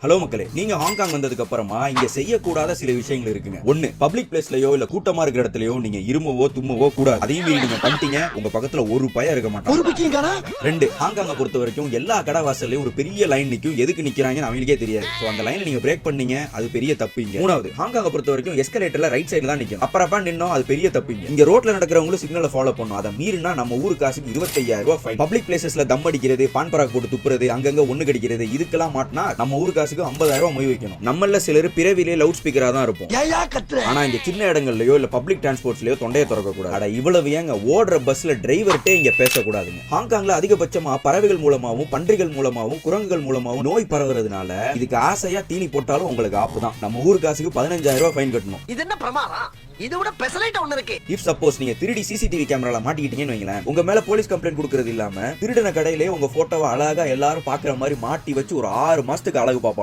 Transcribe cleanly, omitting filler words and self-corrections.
Hello மக்களே, நீங்க Hong Kong வந்ததுக்கு அப்புறமா இங்க செய்யக்கூடாத சில விஷயங்கள் இருக்குங்க. ஒண்ணு, பப்ளிக் பிளேஸ்லயோ இல்ல கூட்டமா இருக்கிற இடத்துலயோ நீங்க இருமவோ தும்மவோ கூடாது. அதையும் மீறி நீங்க பண்ணிட்டீங்க, உங்க பக்கத்துல ஒரு பய இருக்க மாட்டாங்க. ரெண்டு, ஹாங்காங்க பொறுத்த வரைக்கும் எல்லா கடை வாசல்லையும் ஒரு பெரிய லைன் நிக்கும். எதுக்கு நிக்கிறாங்கன்னு அவங்களுக்கே தெரியாது. சோ அந்த லைனை நீங்க பிரேக் பண்ணீங்க, அது பெரிய தப்புங்க. மூணாவது, ஹாங்காங்க பொறுத்த வரைக்கும் எஸ்கலேட்டர்ல ரைட் சைடுல தான் நிக்கும். அப்புறப்பா நின்னோம், அது பெரிய தப்புங்க. இங்க ரோட்ல நடக்கிறவங்களும் சிக்னலை ஃபாலோ பண்ணும். அதை மீறினா நம்ம ஊரு காசுக்கு 25,000 ரூபாய் ஃபைன். பப்ளிக் பிளேசஸ்ல தம் அடிக்கிறது, பான் பராக் போட்டு துப்புறது, அங்கங்க ஒண்ணு கடிக்கிறது, இதுக்கெல்லாம் மாட்டினா நம்ம ஊரு காசுக்கு 50,000 ரூபாய் வைக்கணும். நம்மள சிலர் பிறவிலே லவுட் ஸ்பீக்கரா தான் இருப்போம். ஆனா இங்க சின்ன இடங்கள்லயோ இல்ல பப்ளிக் டிரான்ஸ்போர்ட்லயோ தொண்டையை திறக்க கூடாது. அட இவ்வளவு ஏங்க, ஓடுற பஸ்ல டிரைவர்ட்டே இங்க பேசக்கூடாதுங்க. ஹாங்காங்ல அதிகபட்சமா பறவைகள் மூலமாவும் பன்றிகள் மூலமாவும் குரங்குகள் மூலமாவும் நோய் பரவுறதுனால இதுக்கு ஆசையா தீனி போட்டாலும் உங்களுக்கு ஆப்பு தான். நம்ம ஊரு காசுக்கு 15,000 ரூபாய் ஃபைன் கட்டணும். இது என்ன பிரமாதம்? இது விட பெசலைட் ஒன்னு இருக்கு. இஃப் சப்போஸ் நீங்க திருடி சிசிடிவி கேமரால மாட்டிக்கிட்டீங்கன்னு வைங்களேன், உங்க மேல போலீஸ் கம்ப்ளைண்ட் கொடுக்கறது இல்லாம திருடின கடையிலே உங்க போட்டோவை அழகா எல்லாரும் பாக்குற மாதிரி மாட்டி வச்சு ஒரு 6 மாசத்துக்கு அழகு பாப்பானுங்க.